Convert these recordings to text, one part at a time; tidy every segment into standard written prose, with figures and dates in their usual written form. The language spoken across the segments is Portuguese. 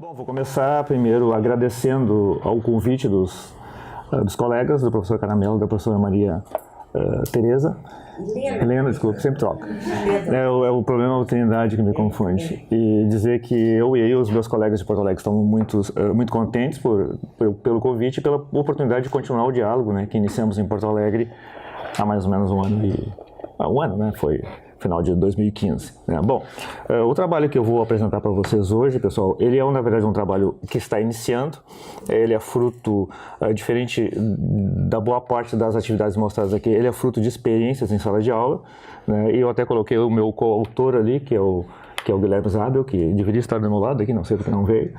Bom, vou começar primeiro agradecendo ao convite dos colegas, do professor Caramelo e da professora Maria Tereza. Helena, desculpa, sempre troca. O problema é a Trindade que me confunde. E dizer que eu e os meus colegas de Porto Alegre estamos muito contentes pelo convite e pela oportunidade de continuar o diálogo, né, que iniciamos em Porto Alegre há mais ou menos um ano, né? Foi final de 2015. Né? Bom, o trabalho que eu vou apresentar para vocês hoje, pessoal, ele é, na verdade, um trabalho que está iniciando. Ele é fruto, diferente da boa parte das atividades mostradas aqui, ele é fruto de experiências em sala de aula. Né? E eu até coloquei o meu coautor ali, que é o Guilherme Zabel, que deveria estar do meu lado aqui, não sei porque não veio,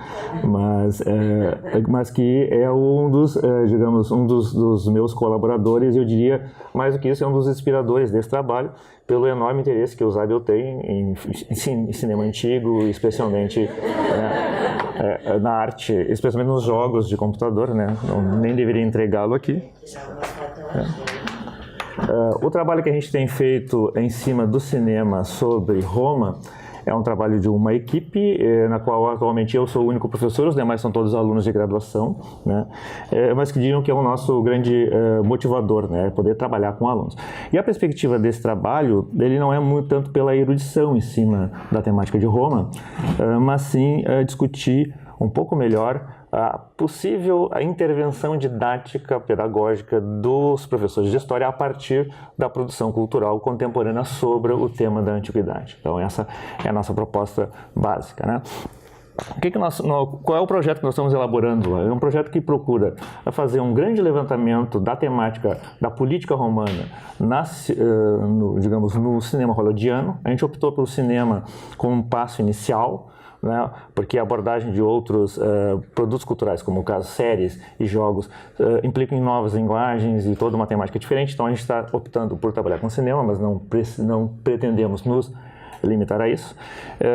mas que é um dos, digamos, um dos meus colaboradores, eu diria, mais do que isso, é um dos inspiradores desse trabalho, pelo enorme interesse que o Zabel tem em cinema antigo, especialmente na arte, especialmente nos jogos de computador, né? Nem deveria entregá-lo aqui. O trabalho que a gente tem feito em cima do cinema sobre Roma é um trabalho de uma equipe, na qual atualmente eu sou o único professor, os demais são todos alunos de graduação, né? Mas que diriam que é o nosso grande motivador, né? Poder trabalhar com alunos. E a perspectiva desse trabalho, ele não é muito tanto pela erudição em cima da temática de Roma, mas sim discutir um pouco melhor a possível intervenção didática, pedagógica dos professores de história a partir da produção cultural contemporânea sobre o tema da antiguidade. Então essa é a nossa proposta básica, né? Qual é o projeto que nós estamos elaborando? É um projeto que procura fazer um grande levantamento da temática da política romana digamos, no cinema hollywoodiano. A gente optou pelo cinema como um passo inicial, né? Porque a abordagem de outros produtos culturais, como o caso séries e jogos, implicam em novas linguagens e toda uma temática diferente. Então a gente está optando por trabalhar com cinema, mas não pretendemos nos limitar a isso.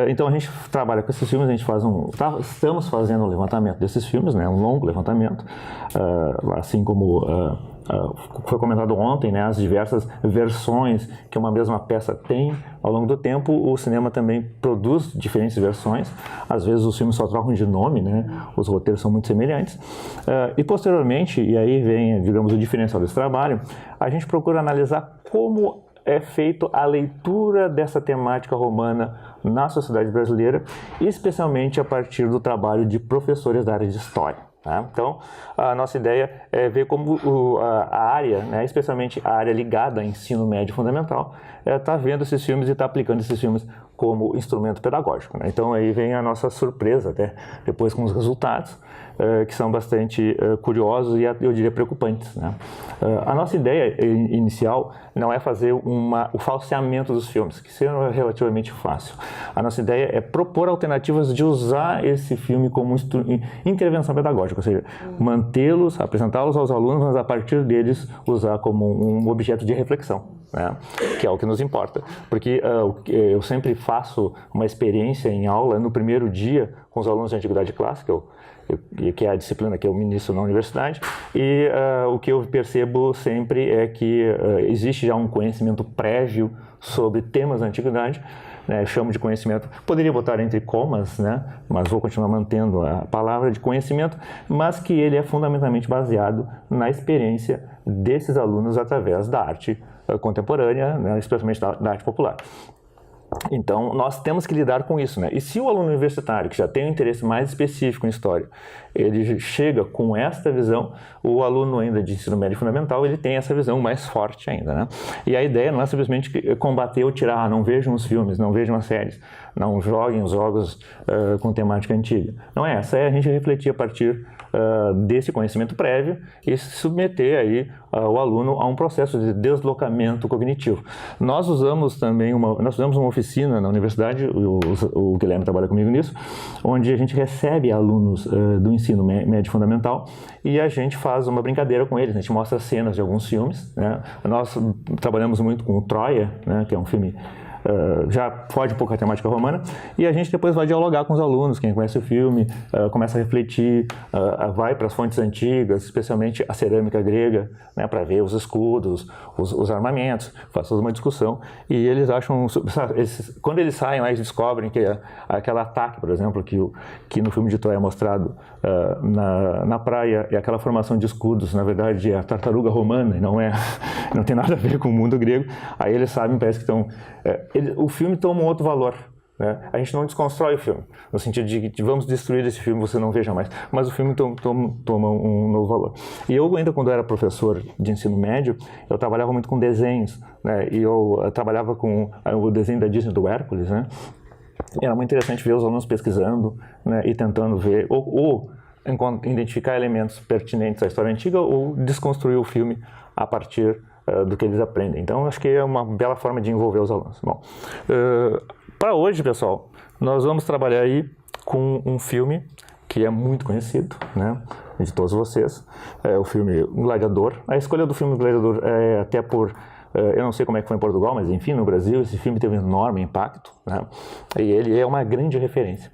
Então a gente trabalha com esses filmes, a gente estamos fazendo um levantamento desses filmes, né? Um longo levantamento, assim como foi comentado ontem, né, as diversas versões que uma mesma peça tem ao longo do tempo. O cinema também produz diferentes versões, às vezes os filmes só trocam de nome, né, os roteiros são muito semelhantes, e posteriormente, e aí vem, digamos, o diferencial desse trabalho, a gente procura analisar como é feito a leitura dessa temática romana na sociedade brasileira, especialmente a partir do trabalho de professores da área de história. Então, a nossa ideia é ver como a área, né, especialmente a área ligada ao ensino médio fundamental, está vendo esses filmes e está aplicando esses filmes como instrumento pedagógico. Né? Então, aí vem a nossa surpresa, até depois com os resultados, que são bastante curiosos e, eu diria, preocupantes. Né? A nossa ideia inicial não é fazer o falseamento dos filmes, que seja relativamente fácil. A nossa ideia é propor alternativas de usar esse filme como intervenção pedagógica, ou seja, mantê-los, apresentá-los aos alunos, mas a partir deles usar como um objeto de reflexão. Né? Que é o que nos importa, porque eu sempre faço uma experiência em aula no primeiro dia com os alunos de Antiguidade Clássica, que é a disciplina que eu ministro na universidade, e o que eu percebo sempre é que existe já um conhecimento prévio sobre temas da Antiguidade, né, chamo de conhecimento, poderia botar entre comas, né, mas vou continuar mantendo a palavra de conhecimento, mas que ele é fundamentalmente baseado na experiência desses alunos através da arte contemporânea, né, especialmente da arte popular. Então, nós temos que lidar com isso, né? E se o aluno universitário, que já tem um interesse mais específico em história, ele chega com esta visão, o aluno ainda de ensino médio fundamental, ele tem essa visão mais forte ainda, né? E a ideia não é simplesmente combater ou tirar, não vejam os filmes, não vejam as séries, não joguem os jogos com temática antiga. Não é essa, é a gente refletir a partir desse conhecimento prévio e submeter aí o aluno a um processo de deslocamento cognitivo. Nós usamos também nós fizemos uma oficina na universidade, o Guilherme trabalha comigo nisso, onde a gente recebe alunos do ensino médio fundamental e a gente faz uma brincadeira com eles, a gente mostra cenas de alguns filmes, né? Nós trabalhamos muito com o Troia, né, que é um filme já foge um pouco a temática romana, e a gente depois vai dialogar com os alunos, quem conhece o filme, começa a refletir, vai para as fontes antigas, especialmente a cerâmica grega, né, para ver os escudos, os armamentos, faz toda uma discussão, e eles acham, quando eles saem lá, eles descobrem que aquele ataque, por exemplo, que no filme de Troia é mostrado na praia, é aquela formação de escudos, na verdade é a tartaruga romana, não tem nada a ver com o mundo grego. Aí eles sabem, parece que estão... o filme toma um outro valor, né? A gente não desconstrói o filme, no sentido de que vamos destruir esse filme, você não veja mais. Mas o filme toma um novo valor. E eu ainda, quando eu era professor de ensino médio, eu trabalhava muito com desenhos, né? E eu trabalhava com o desenho da Disney do Hércules, né? Era muito interessante ver os alunos pesquisando, né? E tentando ver, ou identificar elementos pertinentes à história antiga, ou desconstruir o filme a partir do que eles aprendem. Então, acho que é uma bela forma de envolver os alunos. Bom, para hoje, pessoal, nós vamos trabalhar aí com um filme que é muito conhecido, né, de todos vocês, é o filme Gladiador. A escolha do filme Gladiador é até por... eu não sei como é que foi em Portugal, mas enfim, no Brasil esse filme teve um enorme impacto, né, e ele é uma grande referência.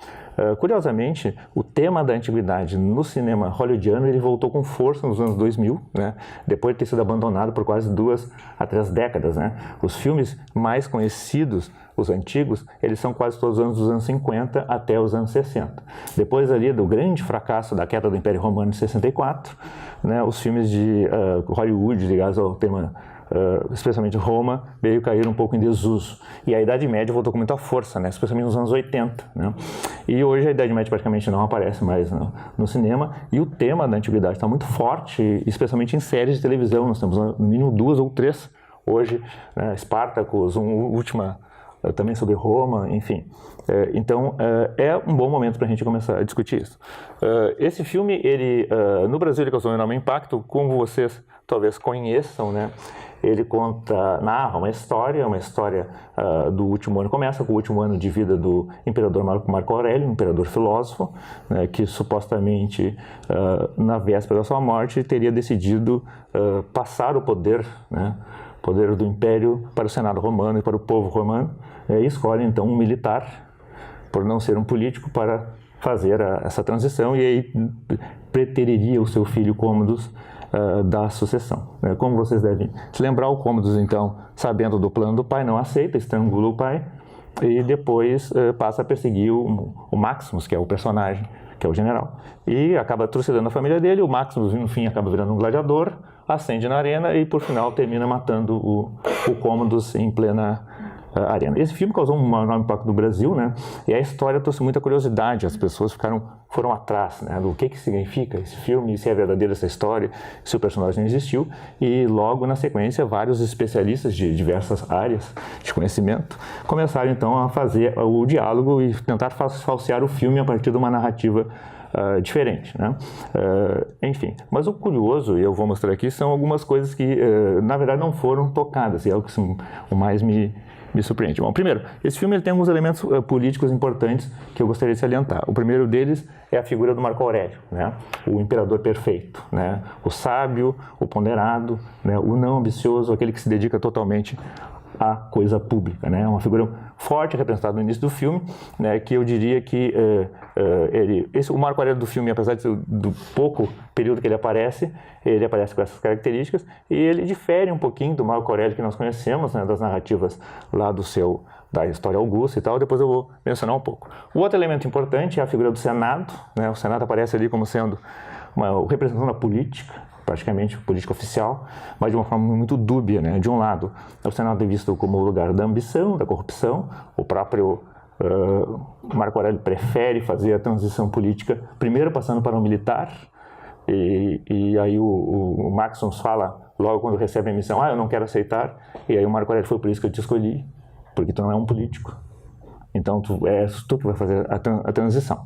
Curiosamente, o tema da antiguidade no cinema hollywoodiano ele voltou com força nos anos 2000, né? Depois de ter sido abandonado por quase 2 a 3 décadas. Né? Os filmes mais conhecidos, os antigos, eles são quase todos dos anos 50 até os anos 60. Depois ali do grande fracasso da queda do Império Romano em 64, né, os filmes de Hollywood, ligados ao tema... especialmente Roma, veio cair um pouco em desuso. E a Idade Média voltou com muita força, né? Especialmente nos anos 80. Né? E hoje a Idade Média praticamente não aparece mais no cinema. E o tema da antiguidade está muito forte, especialmente em séries de televisão. Nós temos no mínimo 2 ou 3 hoje, né? Spartacus, última também sobre Roma, enfim. Então, é um bom momento para a gente começar a discutir isso. Esse filme, no Brasil, ele causou um enorme impacto, como vocês talvez conheçam, né? Ele narra uma história do último ano, começa com o último ano de vida do imperador Marco Aurélio, um imperador filósofo, né, que supostamente, na véspera da sua morte, teria decidido passar o poder, né, poder do império para o Senado romano e para o povo romano, e escolhe então um militar, por não ser um político, para fazer essa transição, e aí preteriria o seu filho Cômodos da sucessão. Como vocês devem se lembrar, o Cômodos, então, sabendo do plano do pai, não aceita, estrangula o pai, e depois passa a perseguir o Maximus, que é o personagem, que é o general, e acaba trucidando a família dele. O Maximus, no fim, acaba virando um gladiador, ascende na arena e, por final, termina matando o Cômodos em plena arena. Esse filme causou um enorme impacto no Brasil, né? E a história trouxe muita curiosidade, as pessoas foram atrás, né, do que significa esse filme, se é verdadeira essa história, se o personagem existiu, e logo na sequência vários especialistas de diversas áreas de conhecimento começaram então a fazer o diálogo e tentar falsear o filme a partir de uma narrativa diferente, né? Enfim, mas o curioso, e eu vou mostrar aqui, são algumas coisas que na verdade não foram tocadas, e é o que o mais me surpreende. Bom, primeiro, esse filme ele tem alguns elementos políticos importantes que eu gostaria de salientar. O primeiro deles é a figura do Marco Aurélio, né? O imperador perfeito, né? O sábio, o ponderado, né? O não ambicioso, aquele que se dedica totalmente à coisa pública, né? Uma figura forte representada no início do filme, né? Que eu diria que o Marco Aurélio do filme, apesar do pouco período que ele aparece com essas características, e ele difere um pouquinho do Marco Aurélio que nós conhecemos, né? Das narrativas lá da história augusta e tal. Depois eu vou mencionar um pouco. O outro elemento importante é a figura do Senado, né? O Senado aparece ali como sendo uma representação da política, praticamente política oficial, mas de uma forma muito dúbia, né? De um lado, o Senado é visto como o lugar da ambição, da corrupção. O próprio Marco Aurélio prefere fazer a transição política primeiro passando para um militar, e aí o Maximus fala logo quando recebe a missão: eu não quero aceitar. E aí o Marco Aurélio: foi por isso que eu te escolhi, porque tu não é um político, então tu que vai fazer a transição.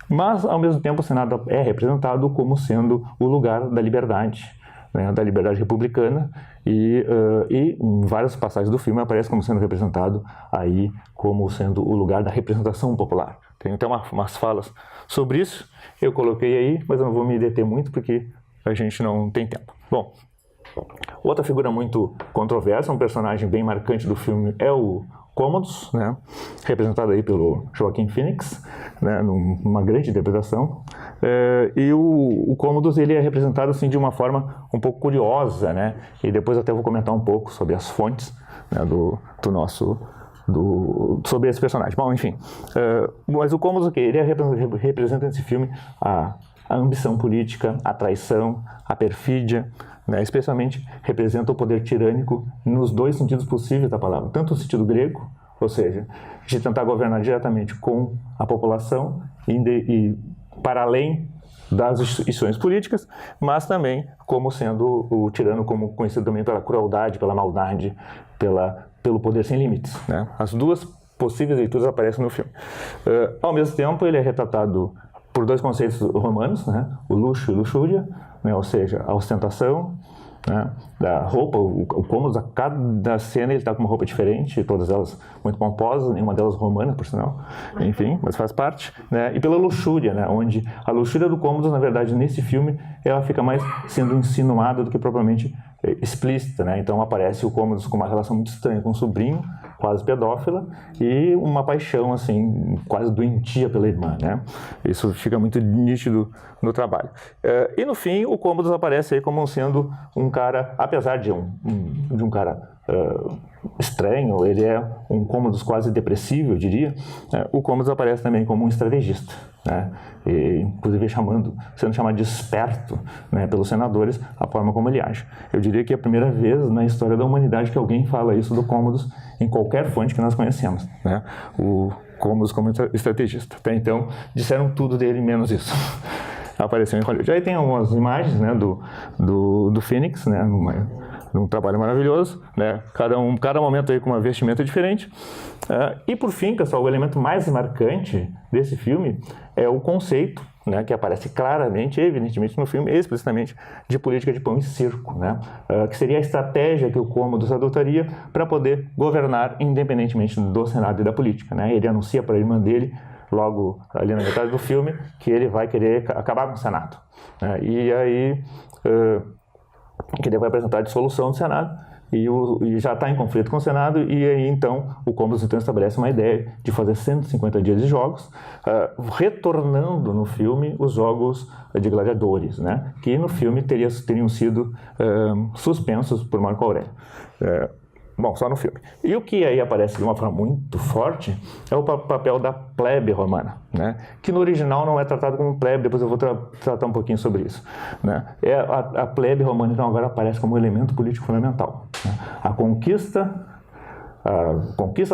Mas ao mesmo tempo o Senado é representado como sendo o lugar da liberdade, né, da liberdade republicana, e em várias passagens do filme aparece como sendo representado aí como sendo o lugar da representação popular. Tem até umas falas sobre isso, eu coloquei aí, mas eu não vou me deter muito porque a gente não tem tempo. Bom, outra figura muito controversa, um personagem bem marcante do filme é o Cômodos, né, representado aí pelo Joaquin Phoenix, né, numa grande interpretação, e o Cômodos ele é representado assim de uma forma um pouco curiosa, né, e depois até vou comentar um pouco sobre as fontes, né, sobre esse personagem. Bom, enfim, mas o Cômodos, ele representa nesse filme a ambição política, a traição, a perfídia, né, especialmente representa o poder tirânico nos dois sentidos possíveis da palavra, tanto no sentido grego, ou seja, de tentar governar diretamente com a população e para além das instituições políticas, mas também como sendo o tirano como conhecido também pela crueldade, pela maldade, pelo poder sem limites, né? As duas possíveis leituras aparecem no filme. Ao mesmo tempo, ele é retratado por dois conceitos romanos, né? O luxo e luxúria, né? Ou seja, a ostentação, né? Da roupa, o Cômodos, a cada cena ele está com uma roupa diferente, todas elas muito pomposas, nenhuma delas romana, por sinal, enfim, mas faz parte, né? E pela luxúria, né? Onde a luxúria do Cômodos, na verdade, nesse filme, ela fica mais sendo insinuada do que propriamente explícita, né? Então aparece o Cômodos com uma relação muito estranha com o sobrinho, quase pedófila, e uma paixão, assim, quase doentia pela irmã, né? Isso fica muito nítido no trabalho. E no fim, o Cômodos aparece aí como sendo um cara, apesar de um cara estranho, ele é um Cômodos quase depressivo, eu diria. O Cômodos aparece também como um estrategista, né? E, inclusive sendo chamado de esperto, né, pelos senadores, a forma como ele age. Eu diria que é a primeira vez na história da humanidade que alguém fala isso do Cômodos em qualquer fonte que nós conhecemos, né? O Cômodos como estrategista. Até então, disseram tudo dele menos isso. Apareceu em Hollywood. Aí tem algumas imagens, né, do Phoenix, né, num trabalho maravilhoso, né, cada momento aí com uma vestimenta diferente. E por fim, pessoal, o elemento mais marcante desse filme é o conceito, né, que aparece claramente, evidentemente no filme, explicitamente, de política de pão e circo, né, que seria a estratégia que o Cômodos adotaria para poder governar independentemente do Senado e da política, né. Ele anuncia para a irmã dele, logo ali na metade do filme, que ele vai querer acabar com o Senado, né? E aí que ele vai apresentar a dissolução do Senado e já está em conflito com o Senado, e aí então o Cômodos então estabelece uma ideia de fazer 150 dias de jogos, retornando no filme os jogos de gladiadores, né? Que no filme teriam sido suspensos por Marco Aurélio. Bom, só no filme. E o que aí aparece de uma forma muito forte é o papel da plebe romana, né? Que no original não é tratado como plebe, depois eu vou tratar um pouquinho sobre isso, né? A plebe romana então agora aparece como um elemento político fundamental, né? A conquista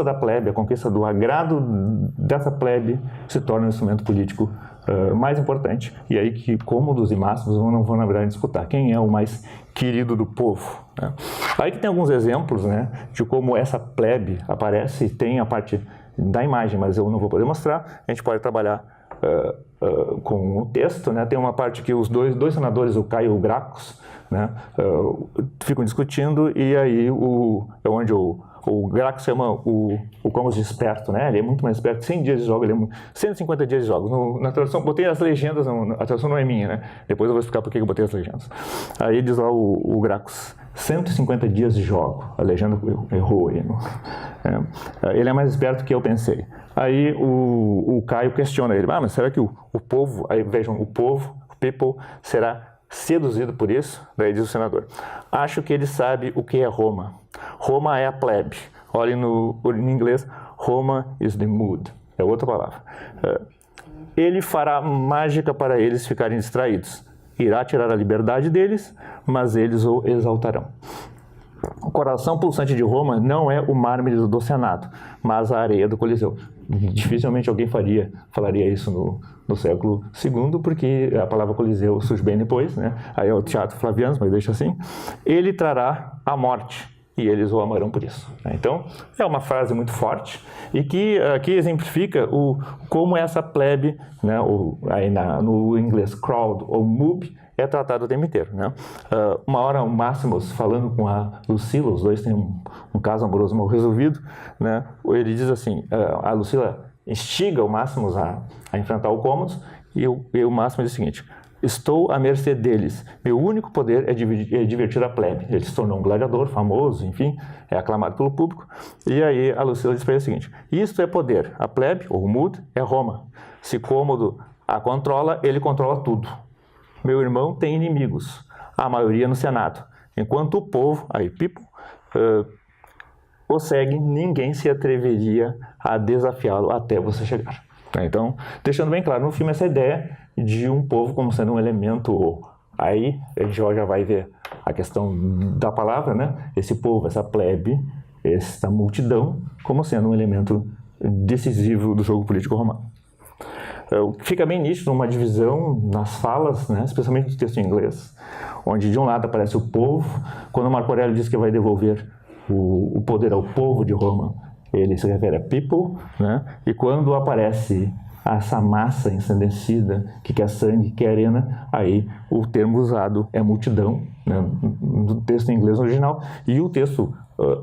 da plebe, a conquista do agrado dessa plebe se torna um instrumento político mais importante, e aí que Cômodos e Máximos vão na verdade disputar quem é o mais querido do povo, né? Aí que tem alguns exemplos, né, de como essa plebe aparece, tem a parte da imagem, mas eu não vou poder mostrar, a gente pode trabalhar com o texto, né? Tem uma parte que os dois senadores, o Caio e o Gracchus, né, ficam discutindo, e aí é onde o Gracchus chama o Cômodos de esperto, né? Ele é muito mais esperto, 100 dias de jogo, ele é 150 dias de jogos. Na tradução, botei as legendas, a tradução não é minha, né? Depois eu vou explicar por que eu botei as legendas. Aí diz lá o Gracchus, 150 dias de jogo, a legenda errou aí. Ele é mais esperto que eu pensei. Aí o Caio questiona ele, mas será que o povo, aí vejam, o people, será seduzido por isso? Daí diz o senador, acho que ele sabe o que é Roma. Roma é a plebe. Olhem em inglês, Roma is the mood. É outra palavra. Ele fará mágica para eles ficarem distraídos. Irá tirar a liberdade deles, mas eles o exaltarão. O coração pulsante de Roma não é o mármore do Senado, mas a areia do Coliseu. Dificilmente alguém falaria isso no século II, porque a palavra Coliseu surge bem depois, né? Aí é o teatro Flaviano, mas deixa assim. Ele trará a morte, e eles o amarão por isso. Então, é uma frase muito forte e que aqui exemplifica como essa plebe, né, no inglês crowd ou mob, é tratado o tempo inteiro, né? Uma hora o Máximos falando com a Lucila, os dois têm um caso amoroso mal resolvido, né? Ele diz assim, a Lucila instiga o Máximos a enfrentar o Cômodos, e o Máximos diz o seguinte, estou à mercê deles. Meu único poder é divertir a plebe. Ele se tornou um gladiador famoso, enfim, é aclamado pelo público. E aí a Lucila diz para ele o seguinte: isto é poder. A plebe, ou Mud, é Roma. Se Cômodo a controla, ele controla tudo. Meu irmão tem inimigos, a maioria no Senado. Enquanto o povo, aí people, o segue, ninguém se atreveria a desafiá-lo até você chegar. Então, deixando bem claro no filme essa ideia de um povo como sendo um elemento. Aí a gente já vai ver a questão da palavra, né? Esse povo, essa plebe, essa multidão, como sendo um elemento decisivo do jogo político romano. Fica bem nítido uma divisão nas falas, né? Especialmente no texto em inglês, onde de um lado aparece o povo. Quando Marco Aurélio diz que vai devolver o poder ao povo de Roma, ele se refere a people, né? E quando aparece essa massa ensandecida que quer sangue, que quer arena, aí o termo usado é multidão, né? No texto em inglês original, e o texto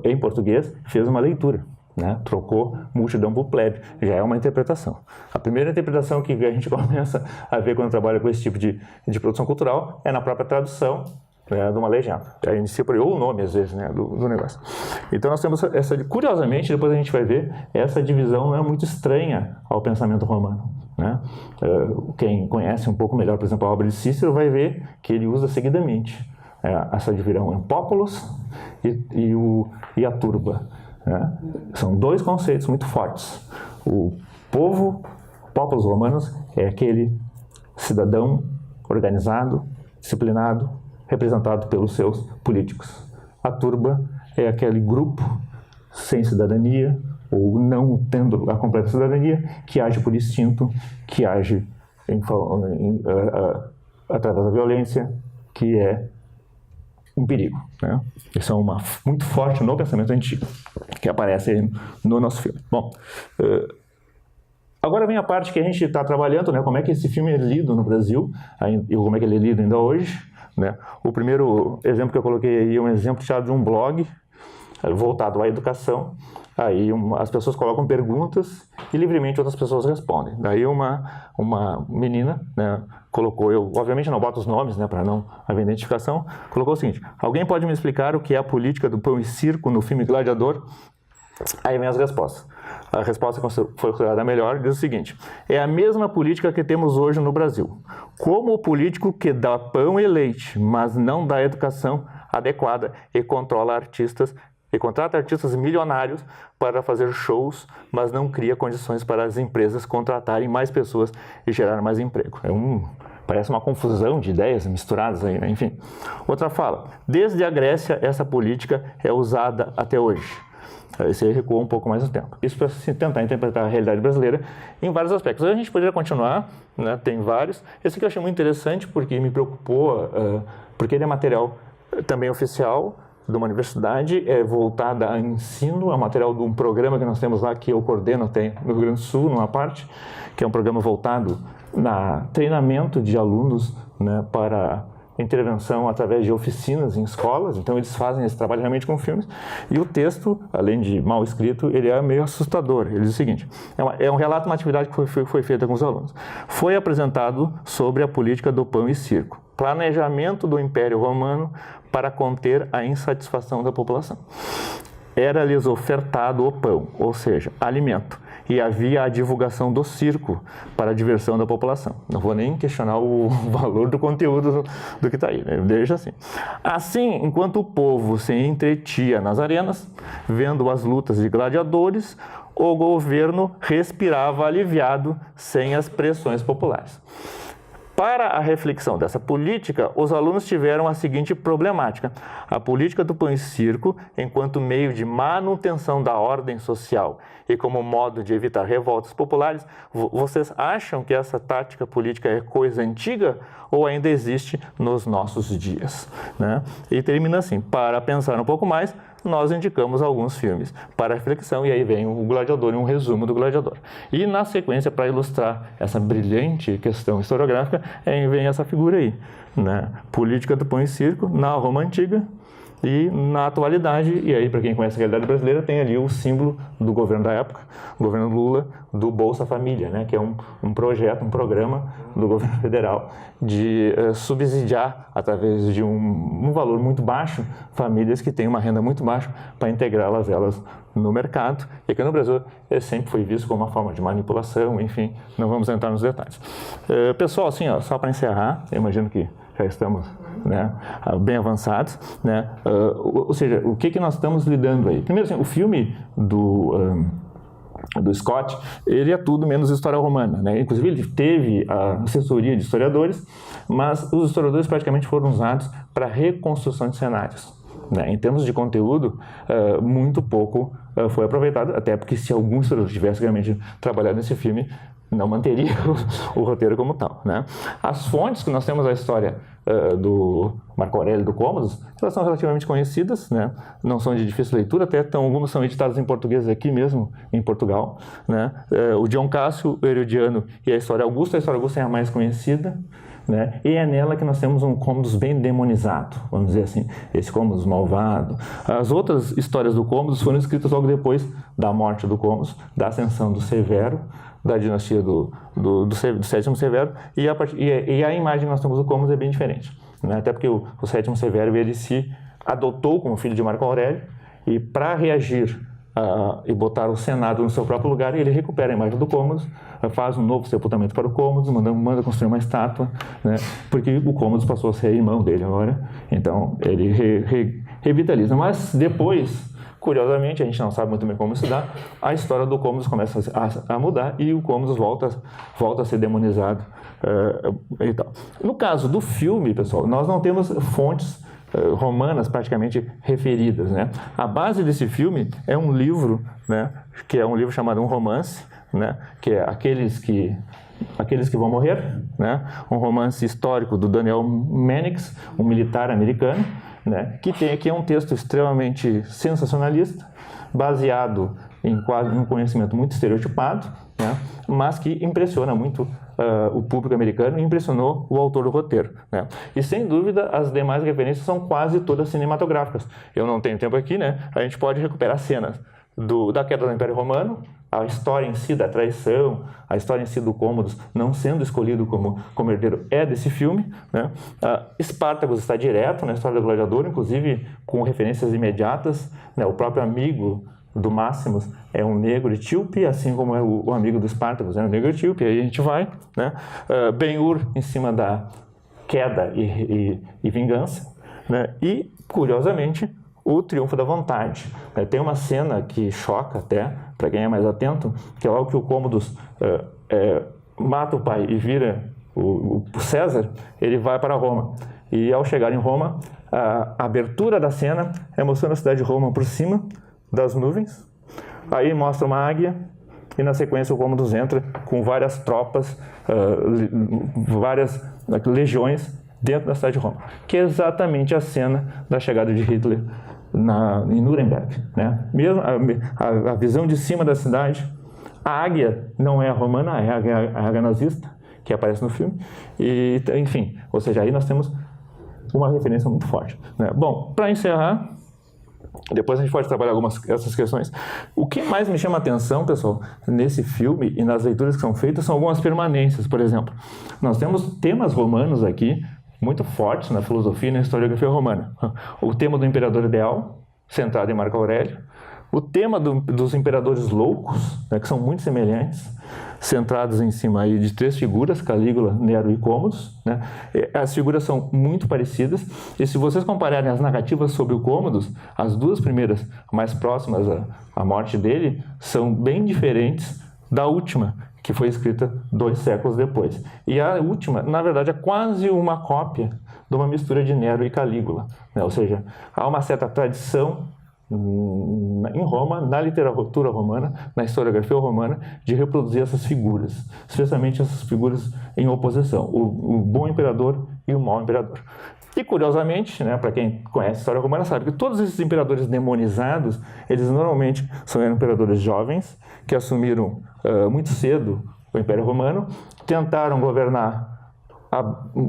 em português fez uma leitura, né? Trocou multidão por plebe, já é uma interpretação. A primeira interpretação que a gente começa a ver quando trabalha com esse tipo de produção cultural é na própria tradução, né, de uma legenda. A gente inicia por aí, ou o nome, às vezes, né, do negócio. Então nós temos essa, curiosamente, depois a gente vai ver, essa divisão não é muito estranha ao pensamento romano, né? Quem conhece um pouco melhor, por exemplo, a obra de Cícero, vai ver que ele usa seguidamente essa divisão em populus e a turba, né? São dois conceitos muito fortes. O povo, populus romanos, é aquele cidadão organizado, disciplinado, representado pelos seus políticos. A turba é aquele grupo sem cidadania, ou não tendo a completa cidadania, que age por instinto, que age através da violência, que é um perigo, né? Isso é muito forte no pensamento antigo, que aparece aí no nosso filme. Bom, agora vem a parte que a gente está trabalhando, né? Como é que esse filme é lido no Brasil, e como é que ele é lido ainda hoje, né? O primeiro exemplo que eu coloquei aí é um exemplo tirado de um blog voltado à educação. Aí as pessoas colocam perguntas e livremente outras pessoas respondem. Daí uma menina, né, colocou, eu obviamente não boto os nomes, né, para não haver identificação, colocou o seguinte: alguém pode me explicar o que é a política do pão e circo no filme Gladiador? Aí vem as respostas. A resposta que foi considerada a melhor diz o seguinte: é a mesma política que temos hoje no Brasil. Como o político que dá pão e leite, mas não dá educação adequada e contrata artistas milionários para fazer shows, mas não cria condições para as empresas contratarem mais pessoas e gerar mais emprego. Parece uma confusão de ideias misturadas aí, né? Enfim. Outra fala: desde a Grécia essa política é usada até hoje. Esse recuou um pouco mais no tempo. Isso para tentar interpretar a realidade brasileira em vários aspectos. A gente poderia continuar, né? Tem vários. Esse aqui eu achei muito interessante porque me preocupou, porque ele é material também oficial de uma universidade, é voltada a ensino, é material de um programa que nós temos lá, que eu coordeno até no Rio Grande do Sul, numa parte, que é um programa voltado na treinamento de alunos, né, para intervenção através de oficinas em escolas. Então eles fazem esse trabalho realmente com filmes, e o texto, além de mal escrito, ele é meio assustador. Ele diz o seguinte: é um relato de uma atividade que foi feita com os alunos. Foi apresentado sobre a política do pão e circo, planejamento do Império Romano para conter a insatisfação da população. Era-lhes ofertado o pão, ou seja, alimento, e havia a divulgação do circo para a diversão da população. Não vou nem questionar o valor do conteúdo do que está aí, né? Deixa assim. Assim, enquanto o povo se entretia nas arenas, vendo as lutas de gladiadores, o governo respirava aliviado sem as pressões populares. Para a reflexão dessa política, os alunos tiveram a seguinte problemática: a política do pão e circo, enquanto meio de manutenção da ordem social e como modo de evitar revoltas populares. Vocês acham que essa tática política é coisa antiga ou ainda existe nos nossos dias, né? E termina assim: para pensar um pouco mais, nós indicamos alguns filmes para reflexão, e aí vem o Gladiador e um resumo do Gladiador. E na sequência, para ilustrar essa brilhante questão historiográfica, vem essa figura aí, né? Política do pão e circo na Roma Antiga, E na atualidade, e aí para quem conhece a realidade brasileira, tem ali o símbolo do governo da época, o governo Lula, do Bolsa Família, né, que é um projeto, um programa do governo federal de subsidiar, através de um valor muito baixo, famílias que têm uma renda muito baixa, para integrá-las no mercado. E aqui no Brasil sempre foi visto como uma forma de manipulação, enfim, não vamos entrar nos detalhes. Pessoal, assim, ó, só para encerrar, eu imagino que já estamos, né, bem avançados, né? Ou seja, o que nós estamos lidando aí? Primeiro, assim, o filme do Scott, ele é tudo menos história romana, né? Inclusive ele teve a assessoria de historiadores, mas os historiadores praticamente foram usados para reconstrução de cenários, né? Em termos de conteúdo, muito pouco foi aproveitado, até porque se algum historiador tivesse realmente trabalhado nesse filme, não manteria o roteiro como tal, né? As fontes que nós temos da história do Marco Aurélio e do Cômodos, elas são relativamente conhecidas, né? Não são de difícil leitura, até algumas são editadas em português aqui mesmo, em Portugal, né? O Dion Cássio, o Herodiano e a História Augusta é a mais conhecida, né? E é nela que nós temos um Cômodos bem demonizado, vamos dizer assim, esse Cômodos malvado. As outras histórias do Cômodos foram escritas logo depois da morte do Cômodos, da ascensão do Severo, da dinastia do Sétimo Severo, e a imagem que nós temos do Cômodos é bem diferente, né? Até porque o Sétimo Severo, ele se adotou como filho de Marco Aurélio, e para reagir e botar o Senado no seu próprio lugar, ele recupera a imagem do Cômodos, faz um novo sepultamento para o Cômodos, manda construir uma estátua, né? Porque o Cômodos passou a ser irmão dele agora, então ele revitaliza. Mas depois, curiosamente, a gente não sabe muito bem como se dá, a história do Cômodos começa a mudar e o Cômodos volta a ser demonizado e tal. No caso do filme, pessoal, nós não temos fontes romanas praticamente referidas, né? A base desse filme é um livro, né, que é um livro chamado Um Romance, né, que é Aqueles que Vão Morrer, né, um romance histórico do Daniel Mannix, um militar americano, né, que é um texto extremamente sensacionalista, baseado em um conhecimento muito estereotipado, né, mas que impressiona muito o público americano e impressionou o autor do roteiro, né? E sem dúvida as demais referências são quase todas cinematográficas. Eu não tenho tempo aqui, né? A gente pode recuperar cenas da queda do Império Romano, a história em si da traição, a história em si do Cômodos não sendo escolhido como herdeiro é desse filme, né? Espartacus está direto na história do gladiador, inclusive com referências imediatas, né? O próprio amigo do Máximos é um negro etíope, assim como é o amigo do Espartacus, é um negro etíope, aí a gente vai, né? Ben-Hur em cima da queda e vingança, né? E, curiosamente, o triunfo da vontade. Tem uma cena que choca até, para quem é mais atento, que é logo que o Cômodos mata o pai e vira o César, ele vai para Roma. E ao chegar em Roma, a abertura da cena é mostrando a cidade de Roma por cima das nuvens, aí mostra uma águia e na sequência o Cômodos entra com várias tropas, várias legiões dentro da cidade de Roma, que é exatamente a cena da chegada de Hitler em Nuremberg, né? Mesmo a visão de cima da cidade, a águia não é a romana, é a águia nazista que aparece no filme, e enfim, ou seja, aí nós temos uma referência muito forte, né? Bom, para encerrar, depois a gente pode trabalhar essas questões. O que mais me chama a atenção, pessoal, nesse filme e nas leituras que são feitas são algumas permanências. Por exemplo, nós temos temas romanos aqui muito fortes na filosofia e na historiografia romana. O tema do imperador ideal, centrado em Marco Aurélio. O tema dos imperadores loucos, né, que são muito semelhantes, centrados em cima aí de 3 figuras, Calígula, Nero e Cômodos, né? As figuras são muito parecidas, e se vocês compararem as narrativas sobre o Cômodos, as 2 primeiras, mais próximas à morte dele, são bem diferentes da última, que foi escrita 2 séculos depois. E a última, na verdade, é quase uma cópia de uma mistura de Nero e Calígula, né? Ou seja, há uma certa tradição em Roma, na literatura romana, na historiografia romana, de reproduzir essas figuras, especialmente essas figuras em oposição, o bom imperador e o mau imperador. E curiosamente, né, para quem conhece a história romana sabe que todos esses imperadores demonizados, eles normalmente são imperadores jovens, que assumiram muito cedo o Império Romano, tentaram governar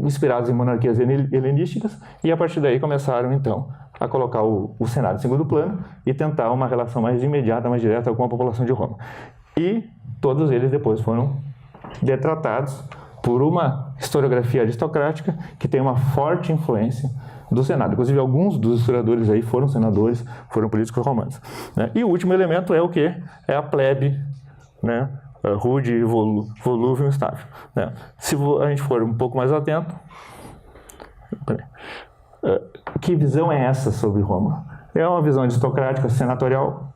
inspirados em monarquias helenísticas, e a partir daí começaram então a colocar o Senado em segundo plano e tentar uma relação mais imediata, mais direta com a população de Roma. E todos eles depois foram detratados por uma historiografia aristocrática que tem uma forte influência do Senado. Inclusive, alguns dos historiadores aí foram senadores, foram políticos romanos, né? E o último elemento é o quê? É a plebe, né? Rude, volúvel e estável, né? Se a gente for um pouco mais atento, que visão é essa sobre Roma? É uma visão aristocrática, senatorial,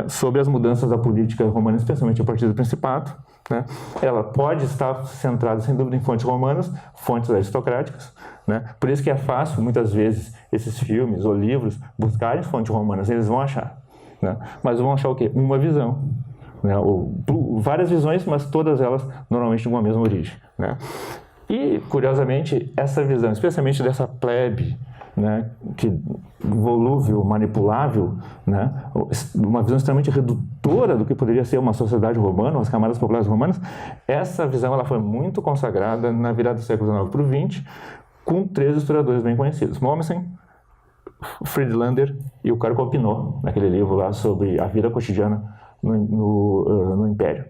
sobre as mudanças da política romana, especialmente a partir do Principado, né? Ela pode estar centrada, sem dúvida, em fontes romanas, fontes aristocráticas, né? Por isso que é fácil, muitas vezes, esses filmes ou livros buscarem fontes romanas, eles vão achar, né? Mas vão achar o quê? Uma visão, né? Ou várias visões, mas todas elas normalmente de uma mesma origem, né? E, curiosamente, essa visão, especialmente dessa plebe, né, que volúvel, manipulável, né, uma visão extremamente redutora do que poderia ser uma sociedade romana, as camadas populares romanas, essa visão ela foi muito consagrada na virada do século XIX para o XX, com 3 historiadores bem conhecidos: Mommsen, Friedlander e o Carl Popinot, naquele livro lá sobre a vida cotidiana no Império.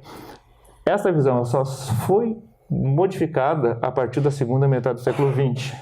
Essa visão só foi modificada a partir da segunda metade do século XX,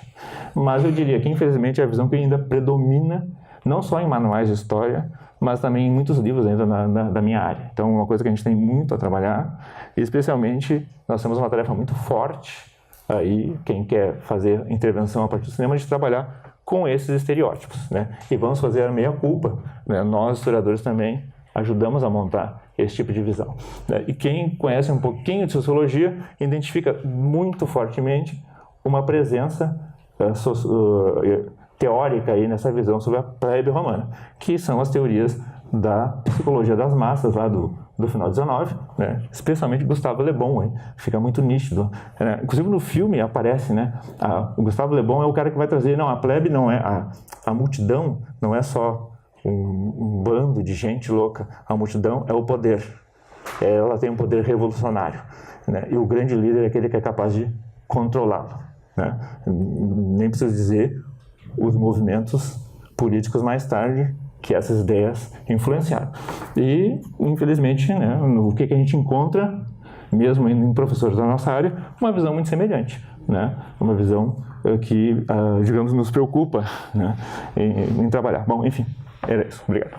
mas eu diria que, infelizmente, é a visão que ainda predomina, não só em manuais de história, mas também em muitos livros ainda da minha área. Então, uma coisa que a gente tem muito a trabalhar, e especialmente, nós temos uma tarefa muito forte aí, quem quer fazer intervenção a partir do cinema, de trabalhar com esses estereótipos, né? E vamos fazer a meia-culpa, né? Nós, historiadores, também ajudamos a montar esse tipo de visão, né? E quem conhece um pouquinho de sociologia identifica muito fortemente uma presença teórica aí nessa visão sobre a plebe romana, que são as teorias da psicologia das massas lá do final do XIX, né? Especialmente Gustave Le Bon, hein? Fica muito nítido, né? Inclusive no filme aparece, né? O Gustave Le Bon é o cara que vai trazer, não, a plebe não é, a multidão não é só um bando de gente louca, a multidão é o poder, ela tem um poder revolucionário, né? E o grande líder é aquele que é capaz de controlá-lo, né? Nem preciso dizer os movimentos políticos mais tarde que essas ideias influenciaram. E, infelizmente, né, o que a gente encontra, mesmo em professores da nossa área, uma visão muito semelhante, né? Uma visão que, digamos, nos preocupa, né, em trabalhar. Bom, enfim, era isso. Obrigado.